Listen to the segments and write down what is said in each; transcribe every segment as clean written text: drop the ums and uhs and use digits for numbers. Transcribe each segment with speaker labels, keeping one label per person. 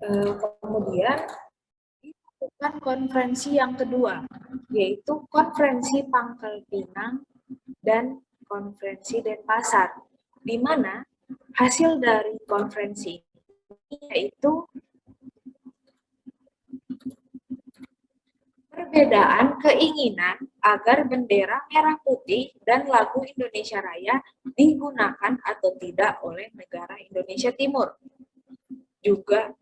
Speaker 1: Kemudian dilakukan konferensi yang kedua, yaitu konferensi Pangkal Pinang dan konferensi Denpasar, di mana hasil dari konferensi ini yaitu perbedaan keinginan agar bendera merah putih dan lagu Indonesia Raya digunakan atau tidak oleh negara Indonesia Timur. Juga,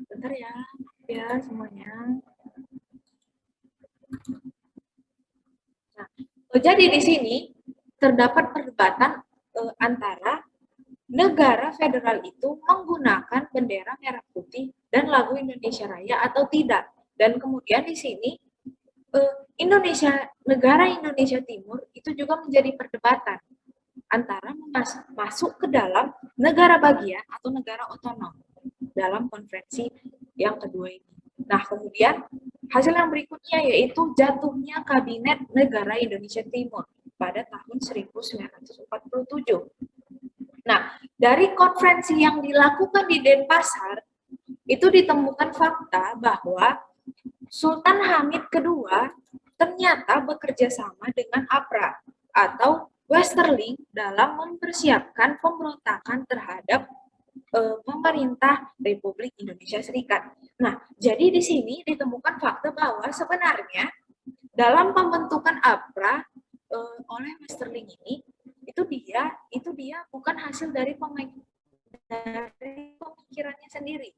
Speaker 1: bentar ya semuanya. Nah, jadi di sini terdapat perdebatan antara negara federal itu menggunakan bendera merah putih dan lagu Indonesia Raya atau tidak. Dan kemudian di sini negara Indonesia Timur itu juga menjadi perdebatan antara masuk ke dalam negara bagian atau negara otonom dalam konferensi yang kedua ini. Nah, kemudian hasil yang berikutnya yaitu jatuhnya Kabinet Negara Indonesia Timur pada tahun 1947. Nah, dari konferensi yang dilakukan di Denpasar, itu ditemukan fakta bahwa Sultan Hamid II ternyata bekerja sama dengan APRA atau Westerling dalam mempersiapkan pemberontakan terhadap pemerintah Republik Indonesia Serikat. Nah, jadi di sini ditemukan fakta bahwa sebenarnya dalam pembentukan APRA oleh Westerling ini itu dia bukan hasil dari pemikirannya sendiri,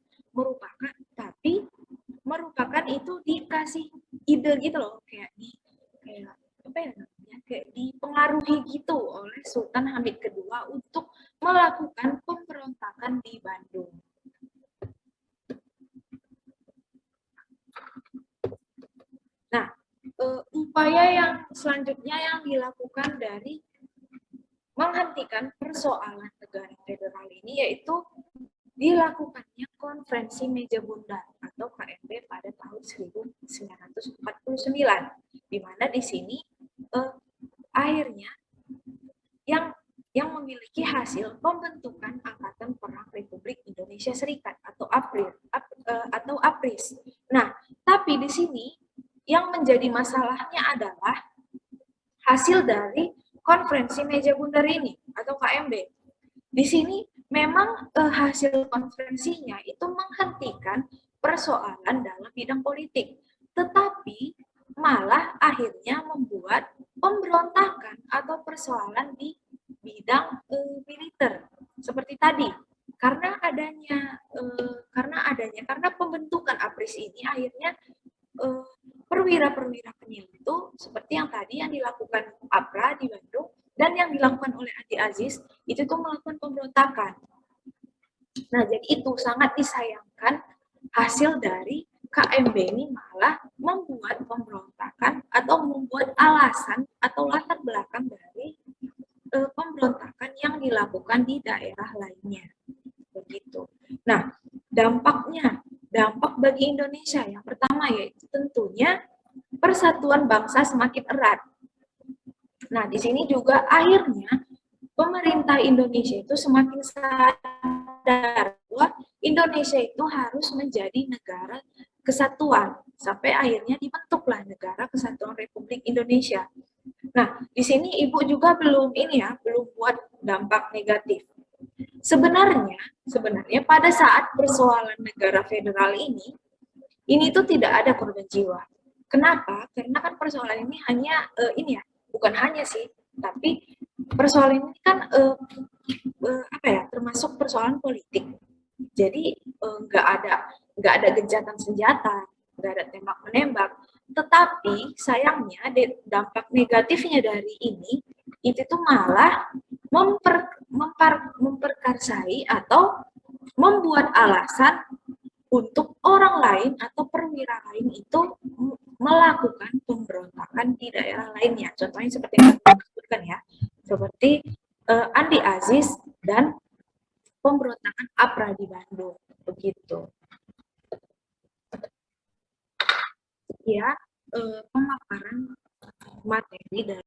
Speaker 1: merupakan itu dikasih ide gitu loh, kayak dipengaruhi gitu oleh Sultan Hamid II untuk melakukan pemberontakan di Bandung. Nah, upaya yang selanjutnya yang dilakukan dari menghentikan persoalan negara federal ini yaitu dilakukannya konferensi meja bundar atau KMB pada tahun 1949, di mana di sini akhirnya yang memiliki hasil pembentukan Angkatan Perang Republik Indonesia Serikat atau APRIS. Nah, tapi di sini yang menjadi masalahnya adalah hasil dari konferensi meja bundar ini atau KMB. Di sini memang hasil konferensinya itu menghentikan persoalan dalam bidang politik, tetapi malah akhirnya membuat pemberontakan atau persoalan di bidang militer seperti tadi. Karena pembentukan APRIS ini akhirnya perwira-perwira penil itu seperti yang tadi yang dilakukan APRA di Bandung dan yang dilakukan oleh Andi Aziz itu tuh melakukan pemberontakan. Nah, jadi itu sangat disayangkan hasil dari KMB ini malah membuat pemberontakan atau membuat alasan atau latar belakang dari pemberontakan yang dilakukan di daerah lainnya. Begitu. Nah, dampak bagi Indonesia yang pertama yaitu tentunya persatuan bangsa semakin erat. Nah, di sini juga akhirnya pemerintah Indonesia itu semakin sadar bahwa Indonesia itu harus menjadi negara kesatuan sampai akhirnya dibentuklah Negara Kesatuan Republik Indonesia. Nah, di sini Ibu juga belum buat dampak negatif. Sebenarnya pada saat persoalan negara federal ini tuh tidak ada korban jiwa. Kenapa? Karena kan persoalan ini hanya bukan hanya sih, tapi persoalan ini kan termasuk persoalan politik. Jadi nggak ada gencatan senjata, nggak ada tembak menembak. Tetapi sayangnya dampak negatifnya dari ini itu tuh malah memperkarsai atau membuat alasan untuk orang lain atau perwira lain itu melakukan pemberontakan di daerah lainnya. Contohnya seperti yang saya sebutkan ya, seperti Andi Aziz dan pemberontakan APRA di Bandung, begitu. Ya, pemaparan materi dari